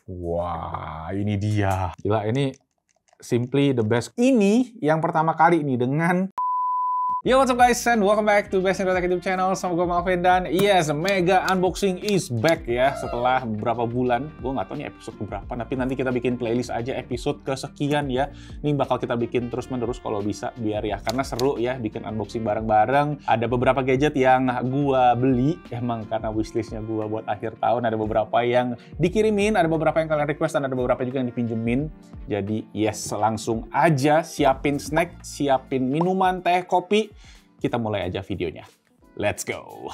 Wah, ini dia. Gila, ini simply the best. Ini yang pertama kali nih dengan... Yo, what's up guys, and welcome back to Best in Tech YouTube channel. Sama gue Malvin, dan yes, mega unboxing is back ya. Setelah beberapa bulan, gue nggak tahu nih episode berapa, tapi nanti kita bikin playlist aja episode kesekian ya. Ini bakal kita bikin terus-menerus kalau bisa, biar ya, karena seru ya bikin unboxing bareng-bareng. Ada beberapa gadget yang gue beli, emang karena wishlistnya gue buat akhir tahun. Ada beberapa yang dikirimin, ada beberapa yang kalian request, dan ada beberapa juga yang dipinjemin. Jadi yes, langsung aja siapin snack, siapin minuman, teh, kopi. Kita mulai aja videonya. Let's go!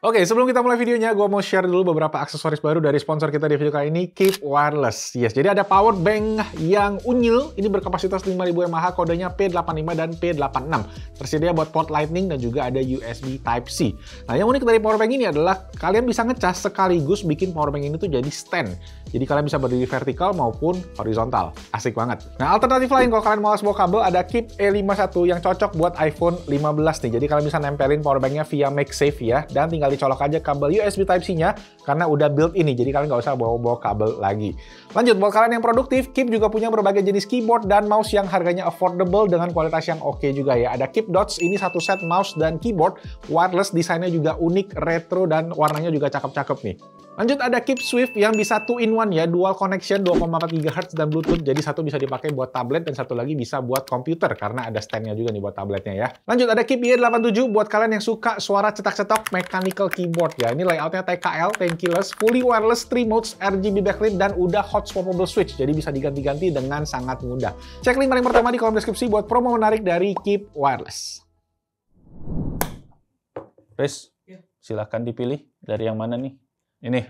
Oke, sebelum kita mulai videonya, gue mau share dulu beberapa aksesoris baru dari sponsor kita di video kali ini, Keep Wireless. Yes, jadi ada power bank yang unyil, ini berkapasitas 5000 mAh, kodenya P85 dan P86. Tersedia buat port Lightning dan juga ada USB Type-C. Nah, yang unik dari power bank ini adalah kalian bisa ngecas sekaligus bikin power bank ini tuh jadi stand. Jadi kalian bisa berdiri vertikal maupun horizontal. Asik banget. Nah, alternatif lain kalau kalian mau bawa kabel, ada Keep E51 yang cocok buat iPhone 15 nih. Jadi kalian bisa nempelin power banknya via MagSafe ya, dan tinggal dicolok aja kabel USB Type-C-nya karena udah built ini, jadi kalian nggak usah bawa-bawa kabel lagi. Lanjut, buat kalian yang produktif, Keep juga punya berbagai jenis keyboard dan mouse yang harganya affordable dengan kualitas yang oke juga ya. Ada Keep Dots, ini satu set mouse dan keyboard wireless, desainnya juga unik, retro, dan warnanya juga cakep-cakep nih. Lanjut, ada Keep Swift yang bisa 2-in-1 ya, dual connection 2,4 GHz dan Bluetooth, jadi satu bisa dipakai buat tablet dan satu lagi bisa buat komputer karena ada standnya juga nih buat tabletnya ya. Lanjut, ada Keep Y87 buat kalian yang suka suara cetak-cetok mechanical keyboard ya. Ini layoutnya TKL, tankless, fully wireless, 3 modes, RGB backlit, dan udah hot swappable switch, jadi bisa diganti-ganti dengan sangat mudah. Cek link paling pertama di kolom deskripsi buat promo menarik dari Keep Wireless. Chris, silahkan dipilih dari yang mana nih? Ini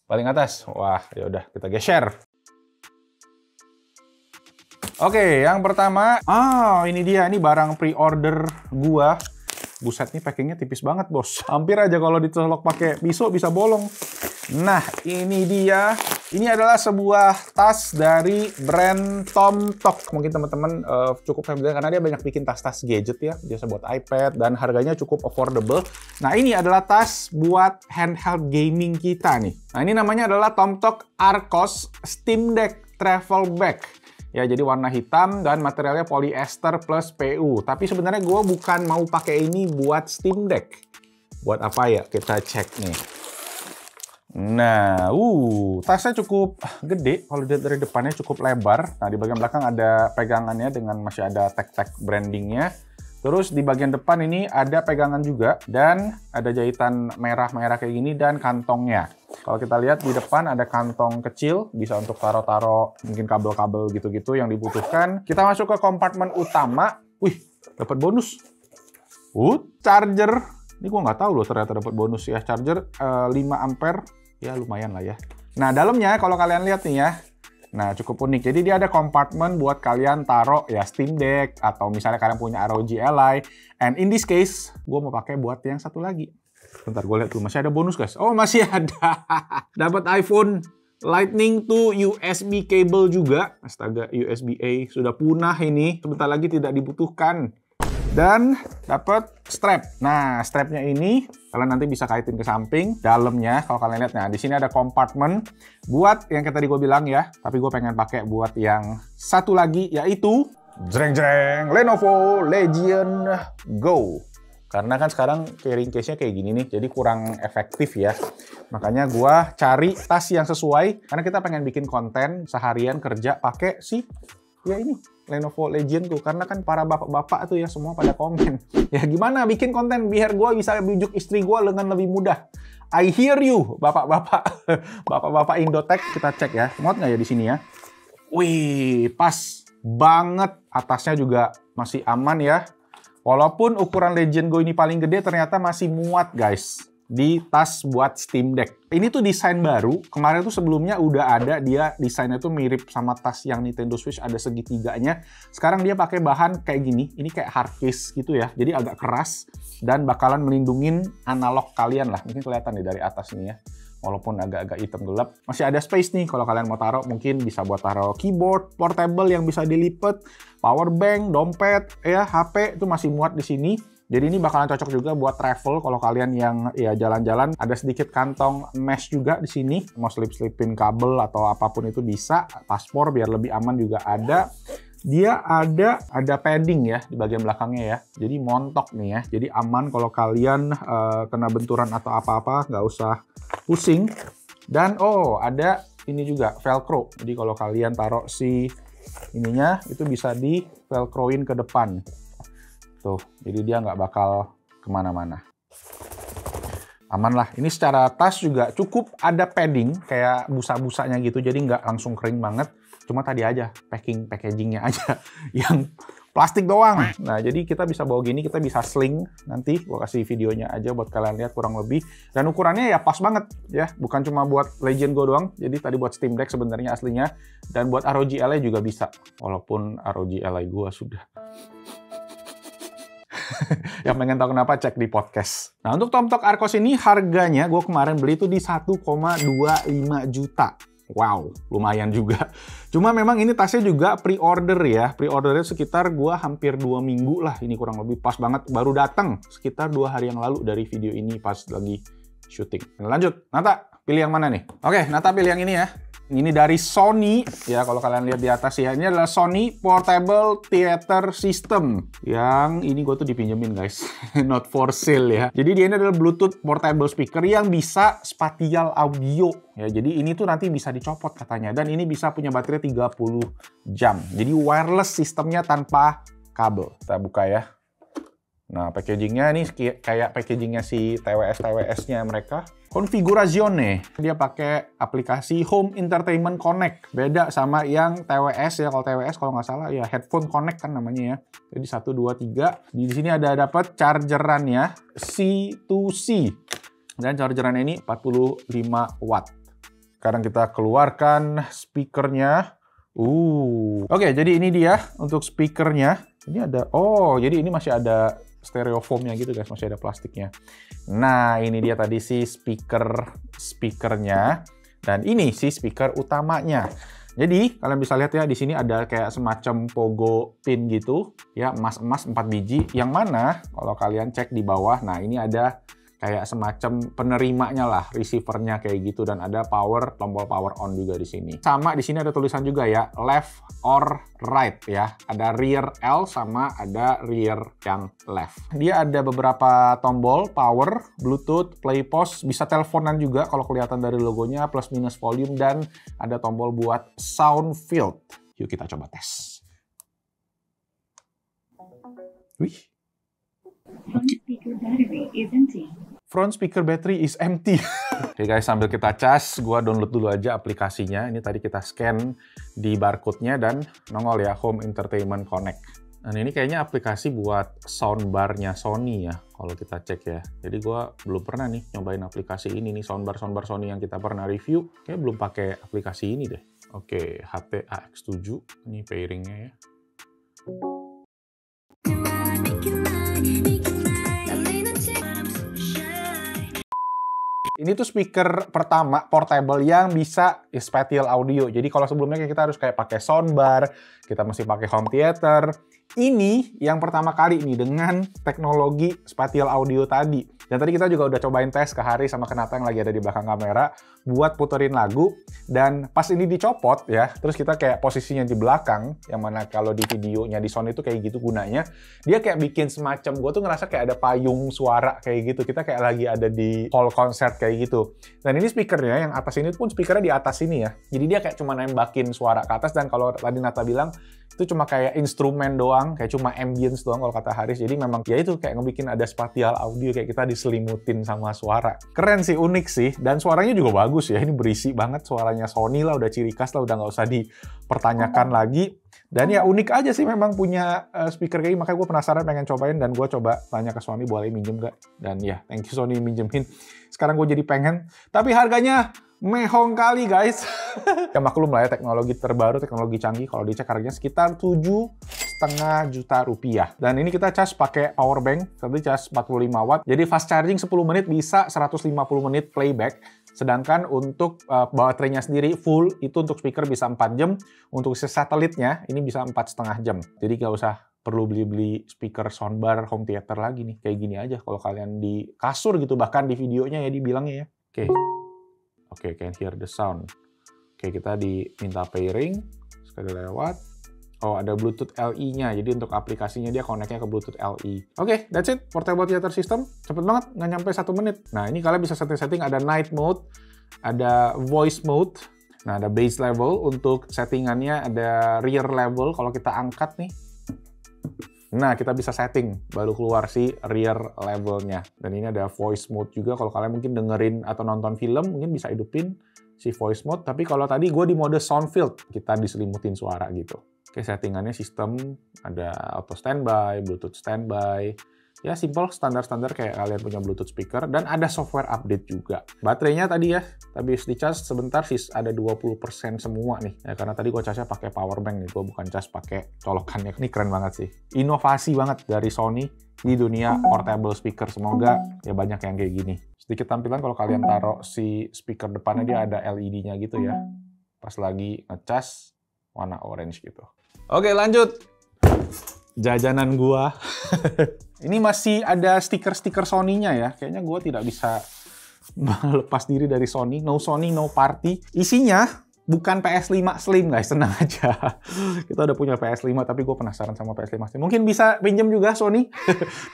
paling atas. Wah, ya udah kita geser. Oke, yang pertama, ini dia, ini barang pre-order gua. Buset, nih packingnya tipis banget, bos. Hampir aja kalau dicolok pakai pisau bisa bolong. Nah, ini dia. Ini adalah sebuah tas dari brand Tomtok. Mungkin teman-teman cukup familiar karena dia banyak bikin tas-tas gadget ya. Biasa buat iPad dan harganya cukup affordable. Nah, ini adalah tas buat handheld gaming kita nih. Nah, ini namanya adalah Tomtok Archos Steam Deck Travel Bag. Ya, jadi warna hitam dan materialnya polyester plus PU. Tapi sebenarnya gue bukan mau pakai ini buat Steam Deck. Buat apa ya? Kita cek nih. Nah, tasnya cukup gede. Kalau dilihat dari depannya cukup lebar. Nah, di bagian belakang ada pegangannya dengan masih ada tag-tag brandingnya. Terus di bagian depan ini ada pegangan juga. Dan ada jahitan merah-merah kayak gini dan kantongnya. Kalau kita lihat di depan ada kantong kecil. Bisa untuk taro-taro mungkin kabel-kabel gitu-gitu yang dibutuhkan. Kita masuk ke kompartemen utama. Wih, dapat bonus. Charger. Ini gua nggak tahu loh ternyata dapat bonus ya. Charger 5 ampere. Ya lumayan lah ya. Nah, dalamnya kalau kalian lihat nih ya, nah cukup unik. Jadi dia ada kompartemen buat kalian taruh ya Steam Deck atau misalnya kalian punya ROG Ally. And in this case, gue mau pakai buat yang satu lagi. Bentar, gue lihat dulu. Masih ada bonus guys. Oh, masih ada. Dapat iPhone Lightning to USB cable juga. Astaga, USB-A sudah punah ini. Sebentar lagi tidak dibutuhkan. Dan dapat strap. Nah, strapnya ini kalian nanti bisa kaitin ke samping. Dalamnya, kalau kalian lihat, nah di sini ada kompartemen buat yang kayak tadi gue bilang ya. Tapi gue pengen pakai buat yang satu lagi, yaitu jreng-jreng Lenovo Legion Go. Karena kan sekarang carrying case-nya kayak gini nih, jadi kurang efektif ya. Makanya gue cari tas yang sesuai. Karena kita pengen bikin konten seharian kerja pakai sih. Ya ini, Lenovo Legion tuh. Karena kan para bapak-bapak tuh ya semua pada komen. Ya gimana bikin konten biar gue bisa bujuk istri gue dengan lebih mudah. I hear you, bapak-bapak. Bapak-bapak Indotech, kita cek ya. Muat nggak ya di sini ya? Wih, pas banget. Atasnya juga masih aman ya. Walaupun ukuran Legion Go ini paling gede, ternyata masih muat guys. Di tas buat Steam Deck. Ini tuh desain baru. Kemarin tuh sebelumnya udah ada, dia desainnya tuh mirip sama tas yang Nintendo Switch, ada segitiganya. Sekarang dia pakai bahan kayak gini. Ini kayak hard case gitu ya. Jadi agak keras dan bakalan melindungin analog kalian lah. Mungkin kelihatan nih dari atas nih ya. Walaupun agak-agak hitam gelap. Masih ada space nih kalau kalian mau taruh. Mungkin bisa buat taruh keyboard, portable yang bisa dilipat, power bank, dompet, ya HP itu masih muat di sini. Jadi ini bakalan cocok juga buat travel kalau kalian yang ya jalan-jalan. Ada sedikit kantong mesh juga di sini. Mau selip-selipin kabel atau apapun itu bisa. Paspor biar lebih aman juga ada. Dia ada padding ya di bagian belakangnya ya. Jadi montok nih ya. Jadi aman kalau kalian kena benturan atau apa-apa, nggak usah pusing. Dan ada ini juga velcro. Jadi kalau kalian taruh si ininya itu bisa di velcroin ke depan. Tuh, jadi dia nggak bakal kemana-mana. Aman lah. Ini secara tas juga cukup ada padding kayak busa-busanya gitu. Jadi nggak langsung kering banget. Cuma tadi aja packagingnya aja yang plastik doang. Nah, jadi kita bisa bawa gini, kita bisa sling. Nanti gua kasih videonya aja buat kalian lihat kurang lebih. Dan ukurannya ya pas banget ya. Bukan cuma buat Legend Go doang. Jadi tadi buat Steam Deck sebenarnya aslinya. Dan buat ROG Ally juga bisa. Walaupun ROG Ally gua sudah. Yang pengen tahu kenapa cek di podcast. Nah, untuk Tomtock Archos ini harganya gue kemarin beli itu di 1,25 juta. Wow, lumayan juga. Cuma memang ini tasnya juga pre-order ya. Pre-ordernya sekitar gue hampir 2 minggu lah. Ini kurang lebih pas banget. Baru datang sekitar 2 hari yang lalu dari video ini pas lagi syuting. Nah, lanjut, Nata, pilih yang mana nih? Oke, Nata pilih yang ini ya. Ini dari Sony, ya kalau kalian lihat di atas ya. Ini adalah Sony Portable Theater System. Yang ini gue tuh dipinjemin guys, not for sale ya. Jadi dia ini adalah Bluetooth Portable Speaker yang bisa spatial audio. Ya, jadi ini tuh nanti bisa dicopot katanya. Dan ini bisa punya baterai 30 jam. Jadi wireless sistemnya tanpa kabel. Kita buka ya. Nah, packagingnya ini kayak packagingnya si TWS-TWS-nya mereka. Configurazione. Dia pakai aplikasi Home Entertainment Connect. Beda sama yang TWS ya. Kalau TWS kalau nggak salah ya Headphone Connect kan namanya ya. Jadi 1, 2, 3. Di sini ada dapat chargerannya C2C. Dan chargerannya ini 45 watt. Sekarang kita keluarkan speakernya. Oke, jadi ini dia untuk speakernya. Ini ada, jadi ini masih ada stereofoamnya gitu guys, masih ada plastiknya. Nah, ini dia tadi si speakernya. Dan ini si speaker utamanya. Jadi, kalian bisa lihat ya, di sini ada kayak semacam pogo pin gitu. Ya, emas-emas 4 biji. Yang mana, kalau kalian cek di bawah, nah ini ada kayak semacam penerimanya lah, receivernya kayak gitu. Dan ada tombol power on juga di sini. Sama di sini ada tulisan juga ya, left or right ya. Ada rear L sama ada rear yang left. Dia ada beberapa tombol, power, Bluetooth, play pause, bisa teleponan juga kalau kelihatan dari logonya, plus minus volume, dan ada tombol buat sound field. Yuk kita coba tes. Wih. Front speaker battery is empty. Oke guys, sambil kita cas, gua download dulu aja aplikasinya. Ini tadi kita scan di barcode-nya dan nongol ya, Home Entertainment Connect. Nah, ini kayaknya aplikasi buat soundbar-nya Sony ya, kalau kita cek ya. Jadi gua belum pernah nih nyobain aplikasi ini nih, soundbar Sony yang kita pernah review. Kayaknya belum pakai aplikasi ini deh. Oke, HT-AX7, ini pairing-nya ya. Ini tuh speaker pertama portable yang bisa spatial audio. Jadi kalau sebelumnya kita harus kayak pakai soundbar, kita mesti pakai home theater. Ini yang pertama kali nih dengan teknologi spatial audio tadi. Dan tadi kita juga udah cobain tes ke Haris sama ke Nata yang lagi ada di belakang kamera buat puterin lagu. Dan pas ini dicopot ya, terus kita kayak posisinya di belakang, yang mana kalau di videonya di Sony itu kayak gitu gunanya. Dia kayak bikin semacam, gue tuh ngerasa kayak ada payung suara kayak gitu. Kita kayak lagi ada di hall konser kayak gitu. Dan ini speakernya, yang atas ini pun speakernya di atas sini ya. Jadi dia kayak cuma nembakin suara ke atas, dan kalau tadi Nata bilang, itu cuma kayak instrumen doang, kayak cuma ambience doang kalau kata Haris. Jadi memang ya itu kayak ngebikin ada spatial audio, kayak kita diselimutin sama suara. Keren sih, unik sih, dan suaranya juga bagus ya. Ini berisi banget suaranya Sony lah, udah ciri khas lah, udah nggak usah dipertanyakan lagi. Dan ya unik aja sih memang punya speaker kayak gini, makanya gue penasaran pengen cobain, dan gue coba tanya ke Sony boleh minjem gak? Dan ya, thank you Sony minjemin. Sekarang gue jadi pengen, tapi harganya mehong kali guys. Ya maklum lah ya, teknologi terbaru, teknologi canggih, kalau dicek harganya sekitar 7,5 juta rupiah. Dan ini kita cas pakai power bank, tadi cas 45 watt. Jadi fast charging 10 menit bisa 150 menit playback. Sedangkan untuk baterainya sendiri full, itu untuk speaker bisa 4 jam. Untuk satelitnya ini bisa 4,5 jam. Jadi nggak usah perlu beli-beli speaker soundbar home theater lagi nih. Kayak gini aja kalau kalian di kasur gitu, bahkan di videonya ya dibilangnya ya. Oke, can hear the sound. Oke, kita diminta pairing, sekali lewat. Oh, ada Bluetooth LE-nya, jadi untuk aplikasinya dia connect-nya ke Bluetooth LE. Oke, that's it. Portable theater system, cepet banget, nggak nyampe 1 menit. Nah, ini kalian bisa setting-setting, ada night mode, ada voice mode, nah ada bass level, untuk settingannya ada rear level, kalau kita angkat nih. Nah, kita bisa setting, baru keluar si rear levelnya. Dan ini ada voice mode juga, kalau kalian mungkin dengerin atau nonton film, mungkin bisa hidupin si voice mode. Tapi kalau tadi gue di mode sound field, kita diselimutin suara gitu. Oke, settingannya sistem, ada auto standby, Bluetooth standby. Ya, simple, standar-standar kayak kalian punya Bluetooth speaker. Dan ada software update juga. Baterainya tadi ya, habis di-charge sebentar sih ada 20% semua nih. Ya, karena tadi gue charge-nya pakai power bank nih, gue bukan charge pakai colokannya. Ini keren banget sih. Inovasi banget dari Sony di dunia portable speaker. Semoga ya banyak yang kayak gini. Sedikit tampilan kalau kalian taruh si speaker depannya, dia ada LED-nya gitu ya. Pas lagi ngecas, warna orange gitu. Oke, lanjut. Jajanan gua. Ini masih ada stiker-stiker Sony-nya ya. Kayaknya gua tidak bisa melepas diri dari Sony. No Sony, no party. Isinya bukan PS5 Slim, guys. Tenang aja. Kita udah punya PS5, tapi gue penasaran sama PS5 Slim. Mungkin bisa pinjem juga Sony.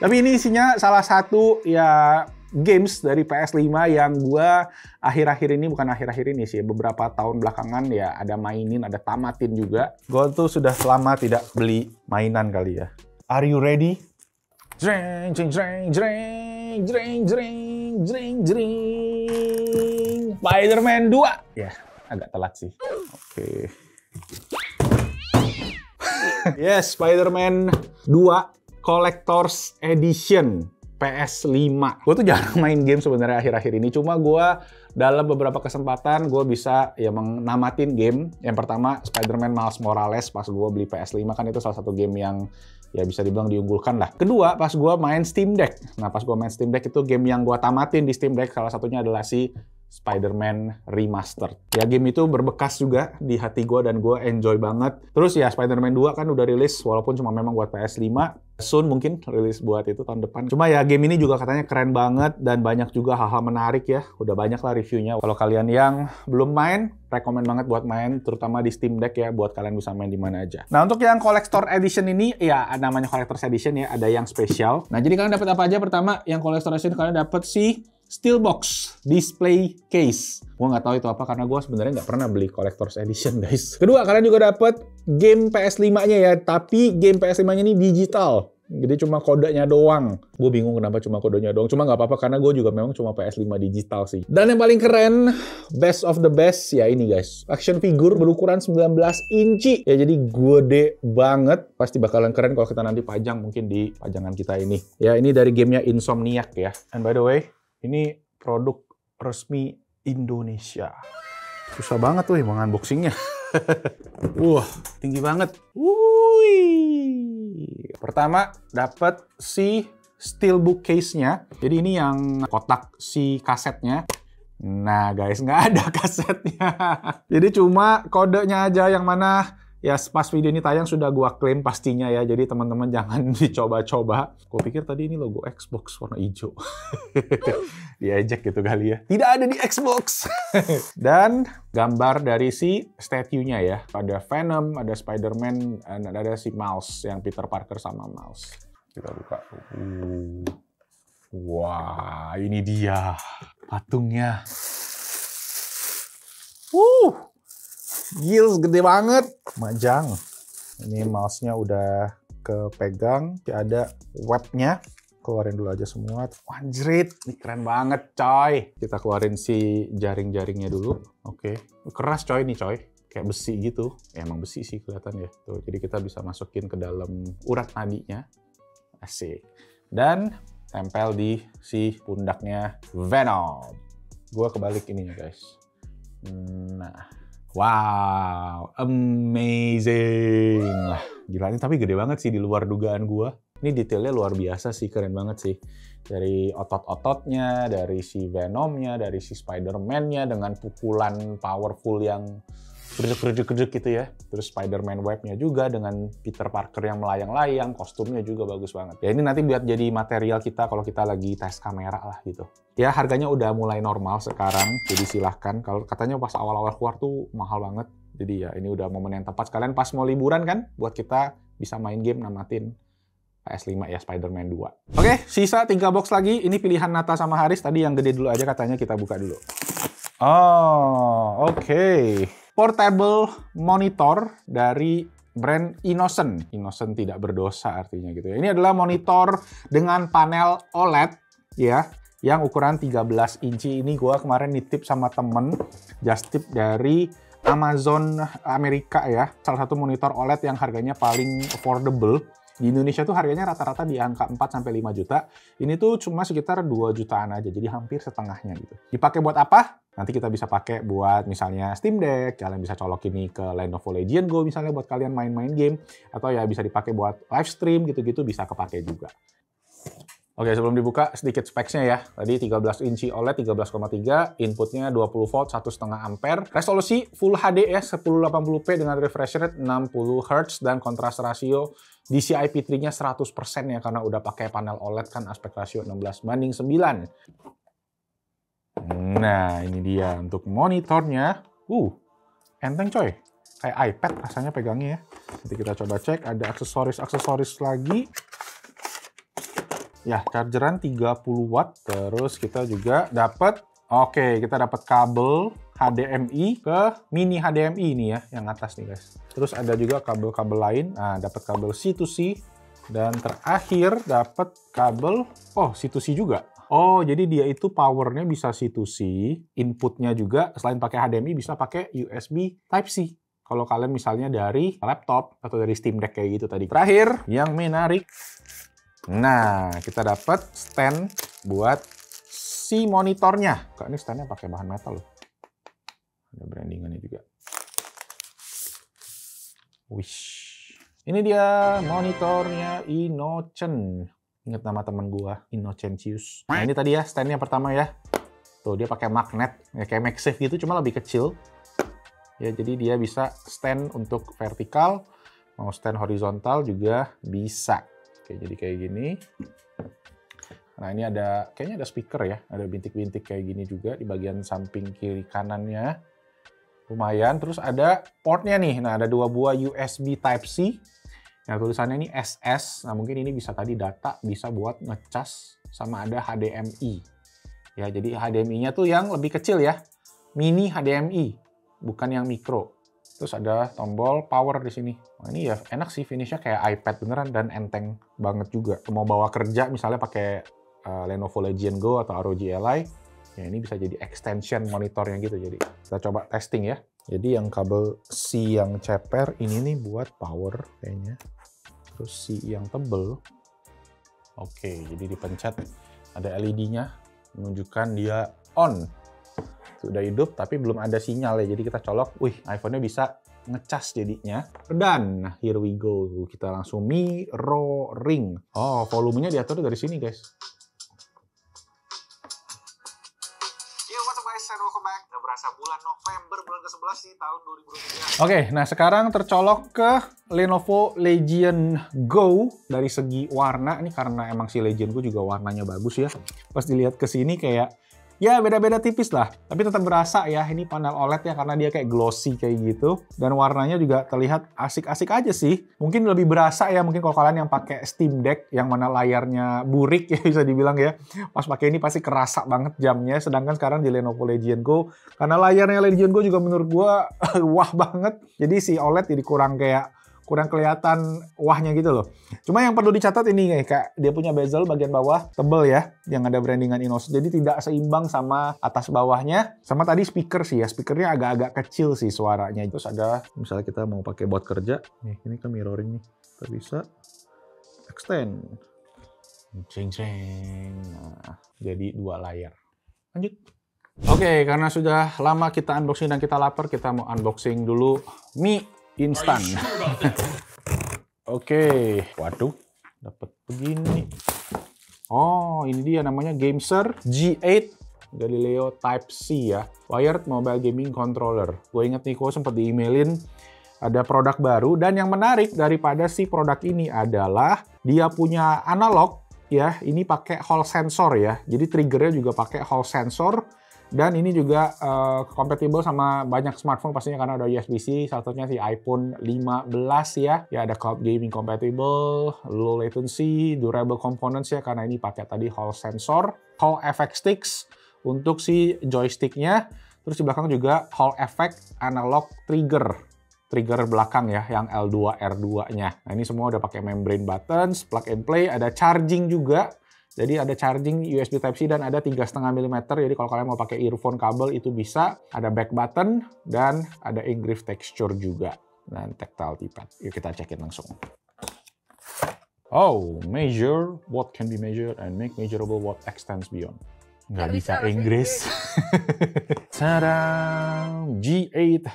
Tapi ini isinya salah satu ya games dari PS5 yang gue akhir-akhir ini, bukan akhir-akhir ini sih, beberapa tahun belakangan ya ada mainin, ada tamatin juga. Gue tuh sudah lama tidak beli mainan kali ya. Are you ready? Jreng, jreng, jreng, jreng, jreng, jreng, jreng, jreng. Spider-Man 2. Ya, agak telat sih. Oke. Yes, Spider-Man 2 Collector's Edition. PS5. Gue tuh jarang main game sebenarnya akhir-akhir ini. Cuma gue dalam beberapa kesempatan gue bisa ya menamatin game. Yang pertama Spider-Man Miles Morales pas gue beli PS5, kan itu salah satu game yang ya bisa dibilang diunggulkan lah. Kedua, pas gue main Steam Deck. Nah, pas gue main Steam Deck itu game yang gue tamatin di Steam Deck, salah satunya adalah si Spider-Man Remastered. Ya, game itu berbekas juga di hati gue dan gue enjoy banget. Terus ya Spider-Man 2 kan udah rilis, walaupun cuma memang buat PS5. Soon mungkin rilis buat itu tahun depan. Cuma ya game ini juga katanya keren banget dan banyak juga hal-hal menarik ya. Udah banyak lah reviewnya. Kalau kalian yang belum main, rekomen banget buat main, terutama di Steam Deck ya, buat kalian bisa main di mana aja. Nah, untuk yang Collector Edition ini, ya namanya Collector's Edition ya, ada yang spesial. Nah, jadi kalian dapat apa aja? Pertama, yang Collector's Edition kalian dapat si Steelbox Display Case. Gue nggak tahu itu apa karena gue sebenarnya nggak pernah beli Collector's Edition, guys. Kedua, kalian juga dapat game PS5-nya ya, tapi game PS5-nya ini digital. Jadi cuma kodenya doang. Gue bingung kenapa cuma kodenya doang. Cuma nggak apa-apa karena gue juga memang cuma PS5 digital sih. Dan yang paling keren, best of the best, ya ini guys. Action figure berukuran 19 inci. Ya jadi gede banget. Pasti bakalan keren kalau kita nanti pajang mungkin di pajangan kita ini. Ya ini dari gamenya Insomniac ya. And by the way, ini produk resmi Indonesia. Susah banget tuh mau unboxingnya. Wah, tinggi banget. Pertama, dapat si steelbook case-nya. Jadi ini yang kotak si kasetnya. Nah guys, nggak ada kasetnya. Jadi cuma kodenya aja yang mana ya pas video ini tayang sudah gua klaim pastinya ya. Jadi teman-teman jangan dicoba-coba. Gua pikir tadi ini logo Xbox warna hijau. Diejek gitu kali ya. Tidak ada di Xbox. Dan gambar dari si statue-nya ya. Ada Venom, ada Spider-Man, dan ada si Miles yang Peter Parker sama Miles. Kita buka. Wah, ini dia patungnya. Gils, gede banget. Majang. Ini mouse-nya udah kepegang. Ada webnya. Keluarin dulu aja semua. Anjrit, ini keren banget coy. Kita keluarin si jaring-jaringnya dulu. Oke. Keras coy nih coy. Kayak besi gitu. Ya, emang besi sih kelihatan ya. Tuh, jadi kita bisa masukin ke dalam urat nadinya. Asik. Dan tempel di si pundaknya Venom. Gua kebalik ininya guys. Nah. Wow, amazing lah. Gila, ini tapi gede banget sih di luar dugaan gua. Ini detailnya luar biasa sih, keren banget sih. Dari otot-ototnya, dari si Venomnya, dari si Spider-Man-nya dengan pukulan powerful yang Gredek gitu ya. Terus Spider-Man webnya juga dengan Peter Parker yang melayang-layang, kostumnya juga bagus banget. Ya ini nanti buat jadi material kita kalau kita lagi tes kamera lah gitu. Ya harganya udah mulai normal sekarang, jadi silahkan. Kalau katanya pas awal-awal keluar tuh mahal banget. Jadi ya ini udah momen yang tepat sekalian pas mau liburan kan, buat kita bisa main game namatin PS5 ya, Spider-Man 2. Oke, sisa 3 box lagi. Ini pilihan Nata sama Haris. Tadi yang gede dulu aja katanya, kita buka dulu. Oh, oke. Portable monitor dari brand Innocent. Innocent tidak berdosa artinya gitu ya. Ini adalah monitor dengan panel OLED ya, yang ukuran 13 inci. Ini gua kemarin nitip sama temen, just tip dari Amazon Amerika ya. Salah satu monitor OLED yang harganya paling affordable. Di Indonesia tuh harganya rata-rata di angka 4-5 juta. Ini tuh cuma sekitar 2 jutaan aja, jadi hampir setengahnya gitu. Dipakai buat apa? Nanti kita bisa pakai buat misalnya Steam Deck, kalian bisa colok ini ke Lenovo Legion Go misalnya buat kalian main-main game, atau ya bisa dipakai buat live stream gitu-gitu, bisa kepake juga. Oke, sebelum dibuka sedikit specs-nya ya. Tadi 13 inci OLED 13,3, inputnya 20 volt 1,5 ampere. Resolusi Full HD ya, 1080p dengan refresh rate 60 Hz dan kontras rasio DCI-P3-nya 100% ya, karena udah pakai panel OLED kan, aspek rasio 16:9. Nah, ini dia untuk monitornya. Enteng coy. Kayak iPad rasanya pegangnya ya. Nanti kita coba cek, ada aksesoris-aksesoris lagi. Ya, chargeran 30 watt. Terus kita juga dapat, kita dapat kabel HDMI ke mini HDMI ini ya, yang atas nih guys. Terus ada juga kabel-kabel lain. Nah, dapat kabel C2C. Dan terakhir dapat kabel, C2C juga. Oh, jadi dia itu powernya bisa C2C, inputnya juga selain pakai HDMI bisa pakai USB Type-C. Kalau kalian misalnya dari laptop atau dari Steam Deck kayak gitu tadi. Terakhir, yang menarik. Nah, kita dapat stand buat si monitornya. Kok ini standnya pakai bahan metal loh. Ada brandingannya juga. Wish. Ini dia monitornya Innocent. Ingat nama temen gua, Innocentius. Nah ini tadi ya standnya pertama ya. Tuh dia pakai magnet, ya kayak MagSafe gitu, cuma lebih kecil. Ya jadi dia bisa stand untuk vertikal, mau stand horizontal juga bisa. Oke, jadi kayak gini. Nah ini ada, kayaknya ada speaker ya, ada bintik-bintik kayak gini juga di bagian samping kiri kanannya. Lumayan, terus ada portnya nih, nah ada 2 buah USB Type-C. Nah tulisannya ini SS, nah mungkin ini bisa tadi data, bisa buat ngecas, sama ada HDMI. Ya jadi HDMI-nya tuh yang lebih kecil ya, mini HDMI, bukan yang mikro. Terus ada tombol power di sini. Nah, ini ya enak sih, finishnya kayak iPad beneran dan enteng banget juga. Mau bawa kerja misalnya pakai Lenovo Legion Go atau ROG Ally, ya ini bisa jadi extension monitornya gitu. Jadi kita coba testing ya. Jadi yang kabel C yang ceper ini nih buat power kayaknya. Terus C yang tebel. Oke, jadi dipencet ada LED-nya menunjukkan dia on. Sudah hidup tapi belum ada sinyal ya. Jadi kita colok, wih iPhone-nya bisa ngecas jadinya. Dan here we go. Kita langsung mirroring. Oh, volumenya diatur dari sini guys. Welcome back. Nggak berasa bulan November, bulan ke-11 sih tahun 2023. Oke, nah sekarang tercolok ke Lenovo Legion Go. Dari segi warna, ini karena emang si Legion Go juga warnanya bagus ya. Pas dilihat ke sini kayak, ya beda-beda tipis lah. Tapi tetap berasa ya, ini panel OLED ya karena dia kayak glossy kayak gitu. Dan warnanya juga terlihat asik-asik aja sih. Mungkin lebih berasa ya, mungkin kalau kalian yang pakai Steam Deck, yang mana layarnya burik ya bisa dibilang ya. Pas pakai ini pasti kerasa banget jamnya. Sedangkan sekarang di Lenovo Legion Go, karena layarnya Legion Go juga menurut gua wah banget. Jadi si OLED jadi kurang kelihatan wahnya gitu loh. Cuma yang perlu dicatat ini kayak dia punya bezel bagian bawah tebel ya, yang ada brandingan Innocent. Jadi tidak seimbang sama atas bawahnya. Sama tadi speaker sih ya, speakernya agak-agak kecil sih suaranya. Terus ada, misalnya kita mau pakai buat kerja, nih ini kan mirroring nih, kita bisa extend. Ceng-ceng. Nah, jadi 2 layar. Lanjut. Oke, karena sudah lama kita unboxing dan kita lapar, kita mau unboxing dulu mie instan. Oke, waduh, dapat begini. Oh, ini dia namanya Gameser G8 Galileo Type-C ya. Wired Mobile Gaming Controller. Gue inget nih, gue sempat di-emailin ada produk baru. Dan yang menarik daripada si produk ini adalah dia punya analog ya. Ini pakai Hall sensor ya. Jadi triggernya juga pakai Hall sensor. Dan ini juga compatible sama banyak smartphone pastinya karena ada USB-C, salah satunya si iPhone 15 ya. Ya ada cloud gaming compatible, low latency, durable components ya karena ini pakai tadi Hall sensor, Hall effect sticks untuk si joysticknya. Terus di belakang juga Hall effect analog trigger belakang ya yang L2 R2-nya. Nah ini semua udah pakai membrane buttons, plug and play, ada charging juga. Jadi ada charging USB Type-C dan ada 3,5 mm. Jadi kalau kalian mau pakai earphone kabel itu bisa. Ada back button dan ada engrave texture juga. Dan tactile D-pad. Yuk kita cekin langsung. Oh, measure what can be measured and make measurable what extends beyond. Nggak bisa Inggris. Tada! G8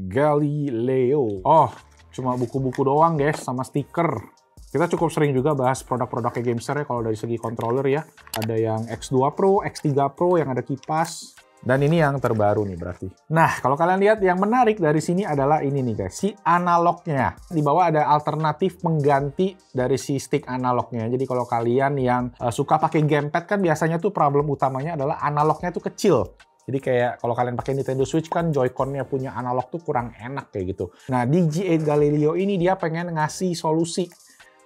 Galileo. Oh, cuma buku-buku doang guys sama stiker. Kita cukup sering juga bahas produk-produknya Gamester ya kalau dari segi controller ya. Ada yang X2 Pro, X3 Pro yang ada kipas. Dan ini yang terbaru nih berarti. Nah, kalau kalian lihat yang menarik dari sini adalah ini nih guys, si analognya. Di bawah ada alternatif pengganti dari si stick analognya. Jadi kalau kalian yang suka pakai gamepad kan biasanya tuh problem utamanya adalah analognya tuh kecil. Jadi kayak kalau kalian pakai Nintendo Switch kan Joy-Con-nya punya analog tuh kurang enak kayak gitu. Nah, di G8 Galileo ini dia pengen ngasih solusi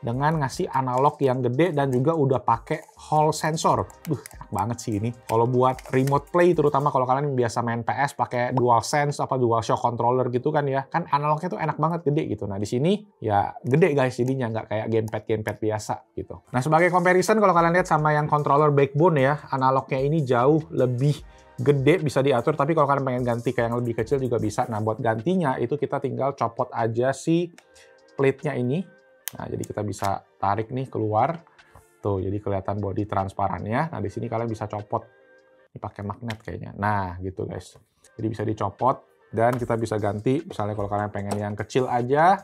dengan ngasih analog yang gede dan juga udah pakai Hall sensor. Enak banget sih ini. Kalau buat remote play, terutama kalau kalian biasa main PS pakai DualSense apa DualShock controller gitu kan ya, kan analognya tuh enak banget gede gitu. Nah di sini ya gede guys jadinya, nggak kayak gamepad biasa gitu. Nah sebagai comparison kalau kalian lihat sama yang controller backbone ya, analognya ini jauh lebih gede bisa diatur, tapi kalau kalian pengen ganti ke yang lebih kecil juga bisa. Nah buat gantinya itu kita tinggal copot aja si plate-nya ini. Nah, jadi kita bisa tarik nih keluar. Tuh, jadi kelihatan body transparannya. Nah, di sini kalian bisa copot. Ini pakai magnet kayaknya. Nah, gitu guys. Jadi bisa dicopot dan kita bisa ganti. Misalnya kalau kalian pengen yang kecil aja,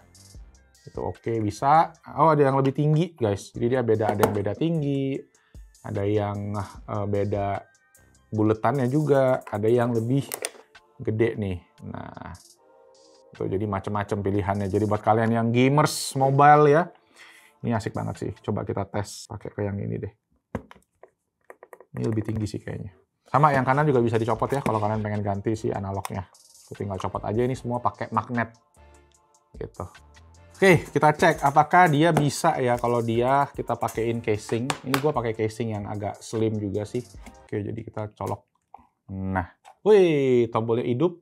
itu oke bisa. Oh, ada yang lebih tinggi guys. Jadi dia beda, ada yang beda tinggi, ada yang beda buletannya juga, ada yang lebih gede nih. Nah, tuh, jadi macam-macam pilihannya. Jadi buat kalian yang gamers mobile ya, ini asik banget sih. Coba kita tes pakai ke yang ini deh. Ini lebih tinggi sih kayaknya. Sama yang kanan juga bisa dicopot ya kalau kalian pengen ganti si analognya. Tinggal copot aja, ini semua pakai magnet. Gitu. Oke, kita cek apakah dia bisa ya kalau dia kita pakein casing. Ini gua pakai casing yang agak slim juga sih. Oke, jadi kita colok. Nah, wih, tombolnya hidup.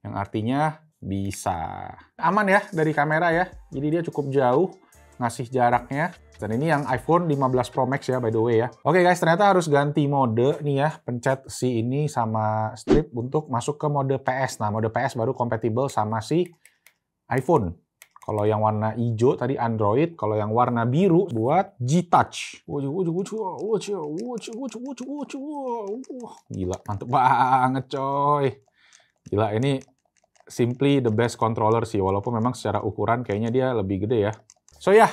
Yang artinya bisa. Aman ya dari kamera ya. Jadi dia cukup jauh ngasih jaraknya. Dan ini yang iPhone 15 Pro Max ya by the way ya. Oke guys, ternyata harus ganti mode nih ya. Pencet si ini sama strip untuk masuk ke mode PS. Nah, mode PS baru compatible sama si iPhone. Kalau yang warna hijau tadi Android, kalau yang warna biru buat G-Touch. Gila, mantep banget coy. Gila, ini simply the best controller sih, walaupun memang secara ukuran kayaknya dia lebih gede ya. So ya,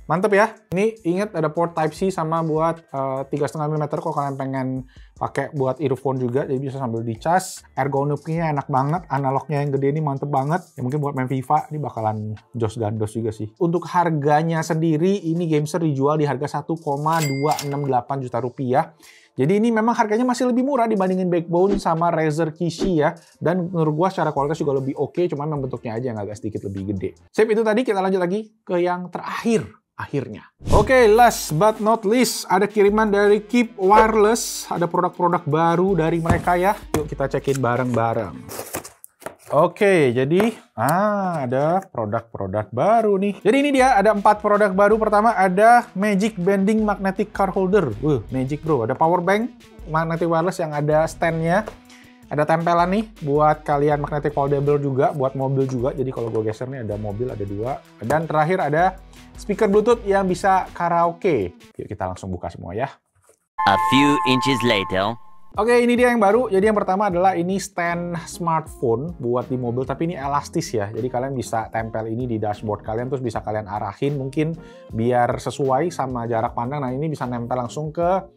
mantep ya. Ini ingat ada port Type-C sama buat 3,5 mm kalau kalian pengen pakai buat earphone juga, jadi bisa sambil dicas. Ergonomiknya enak banget, analognya yang gede ini mantep banget. Ya mungkin buat main FIFA ini bakalan jos gandos juga sih. Untuk harganya sendiri, ini Gamester dijual di harga 1,268 juta rupiah. Jadi ini memang harganya masih lebih murah dibandingin Backbone sama Razer Kishi ya. Dan menurut gua secara kualitas juga lebih oke, cuma memang bentuknya aja yang agak sedikit lebih gede. Sip, itu tadi. Kita lanjut lagi ke yang terakhir. Akhirnya. Oke, last but not least, ada kiriman dari Keep Wireless. Ada produk-produk baru dari mereka ya. Yuk kita cekin bareng-bareng. Oke, jadi ada produk-produk baru nih. Jadi ini dia, ada 4 produk baru. Pertama ada Magic Bending Magnetic Card Holder. Magic bro. Ada power bank magnetic wireless yang ada stand-nya. Ada tempelan nih buat kalian magnetic foldable juga, buat mobil juga. Jadi kalau gue geser nih ada mobil, ada 2. Dan terakhir ada speaker Bluetooth yang bisa karaoke. Yuk kita langsung buka semua ya. A few inches later. Oke, ini dia yang baru. Jadi yang pertama adalah ini stand smartphone buat di mobil, tapi ini elastis ya. Jadi kalian bisa tempel ini di dashboard kalian, terus bisa kalian arahin mungkin biar sesuai sama jarak pandang. Nah, ini bisa nempel langsung ke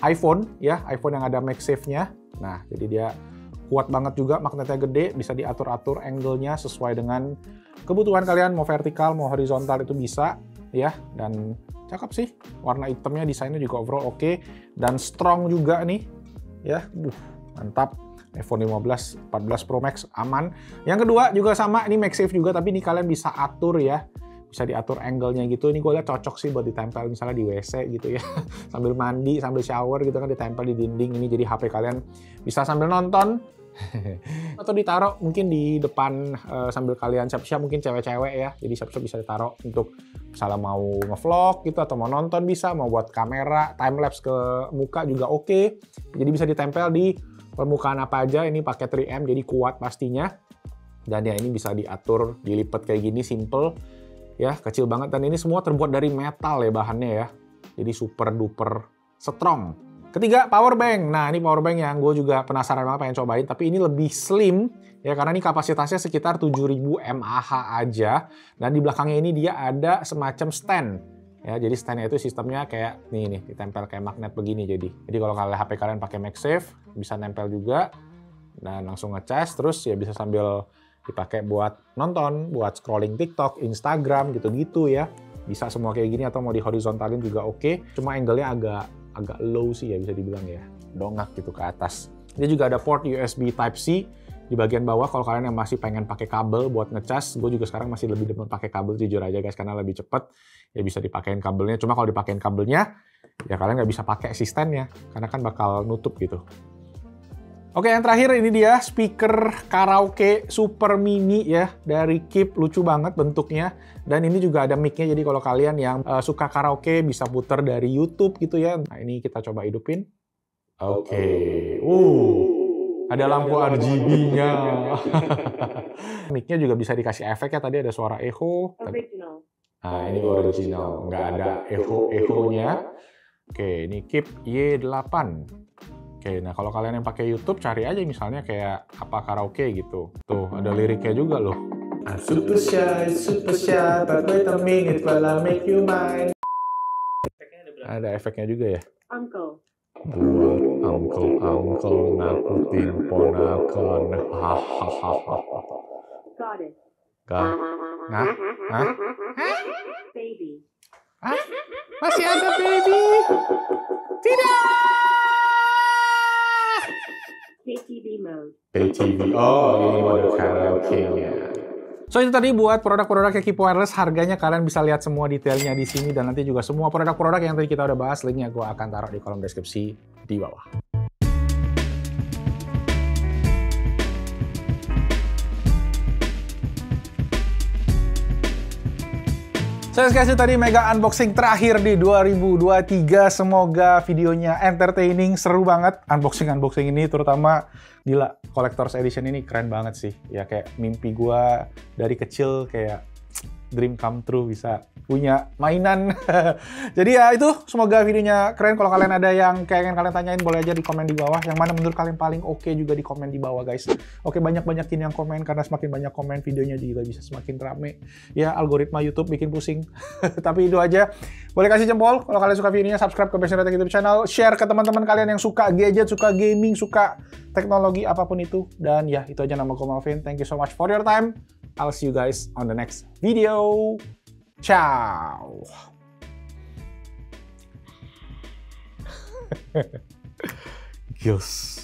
iPhone ya, iPhone yang ada MagSafe-nya. Nah, jadi dia kuat banget juga, magnetnya gede, bisa diatur-atur angle-nya sesuai dengan kebutuhan kalian, mau vertikal, mau horizontal itu bisa, ya. Dan cakep sih, warna hitamnya, desainnya juga overall oke. Dan strong juga nih, ya. Mantap. iPhone 15, 14 Pro Max aman. Yang kedua juga sama, ini MagSafe juga, tapi ini kalian bisa atur ya. Bisa diatur angle-nya gitu. Ini gue lihat cocok sih buat ditempel misalnya di WC gitu ya. Sambil mandi, sambil shower gitu kan, ditempel di dinding. Ini jadi HP kalian bisa sambil nonton. Atau ditaruh mungkin di depan sambil kalian siap-siap, mungkin cewek-cewek ya. Jadi siap-siap bisa ditaruh untuk misalnya mau ngevlog gitu, atau mau nonton bisa, mau buat kamera, timelapse ke muka juga oke. Jadi bisa ditempel di permukaan apa aja. Ini pakai 3M, jadi kuat pastinya. Dan ya ini bisa diatur, dilipat kayak gini, simple. Ya, kecil banget, dan ini semua terbuat dari metal ya bahannya ya. Jadi super duper strong. Ketiga, power bank. Nah, ini power bank yang gue juga penasaran banget pengen cobain, tapi ini lebih slim ya karena ini kapasitasnya sekitar 7000 mAh aja, dan di belakangnya ini dia ada semacam stand. Ya, jadi standnya itu sistemnya kayak nih ditempel kayak magnet begini jadi. Jadi kalau kalian HP kalian pakai MagSafe bisa nempel juga dan langsung ngecas, terus ya bisa sambil dipakai buat nonton, buat scrolling TikTok, Instagram gitu-gitu ya. Bisa semua kayak gini, atau mau di horizontalin juga oke. Cuma angle-nya agak low sih ya bisa dibilang ya. Dongak gitu ke atas. Dia juga ada port USB Type-C di bagian bawah kalau kalian yang masih pengen pakai kabel buat ngecas. Gue juga sekarang masih lebih demen pakai kabel jujur aja guys, karena lebih cepet. Ya bisa dipakein kabelnya. Cuma kalau dipakein kabelnya, ya kalian nggak bisa pakai asistennya karena kan bakal nutup gitu. Oke, yang terakhir ini dia speaker karaoke super mini ya dari Keep, lucu banget bentuknya. Dan ini juga ada mic-nya, jadi kalau kalian yang suka karaoke bisa puter dari YouTube gitu ya. Nah, ini kita coba hidupin. Oke. Ada lampu RGB-nya. Mic-nya juga bisa dikasih efek ya, tadi ada suara echo. Original. Nah, ini original, nggak ada echo-echo-nya. Oke, ini Keep Y8. Oke, nah kalau kalian yang pakai YouTube, cari aja misalnya kayak apa karaoke gitu. Tuh, ada liriknya juga loh. I'm super shy, but wait a minute while I make you mine. Ada efeknya juga ya? Uncle. Buat uncle nakutin ponakan. Hahaha. Got it. Nah? Baby. Hah? Masih ada baby? Tidak! KTV mode. KTV, oh ini mode karaoke-nya. So itu tadi buat produk-produk Keep Wireless, harganya kalian bisa lihat semua detailnya di sini, dan nanti juga semua produk-produk yang tadi kita udah bahas, linknya gue akan taruh di kolom deskripsi di bawah. So guys, itu tadi mega unboxing terakhir di 2023. Semoga videonya entertaining, seru banget. Unboxing ini terutama gila, Collector's Edition ini keren banget sih. Ya kayak mimpi gua dari kecil, kayak dream come true bisa punya mainan. Jadi ya itu, semoga videonya keren. Kalau kalian ada yang pengen kalian tanyain, boleh aja di komen di bawah. Yang mana menurut kalian paling oke juga di komen di bawah guys. Oke, banyak-banyakin yang komen, karena semakin banyak komen videonya juga bisa semakin rame. Ya, algoritma YouTube bikin pusing. Tapi itu aja. Boleh kasih jempol kalau kalian suka videonya, subscribe ke Passion Tech YouTube channel, share ke teman-teman kalian yang suka gadget, suka gaming, suka teknologi, apapun itu. Dan ya, itu aja, nama gue Malvin. Thank you so much for your time. I'll see you guys on the next video. Ciao. Gils.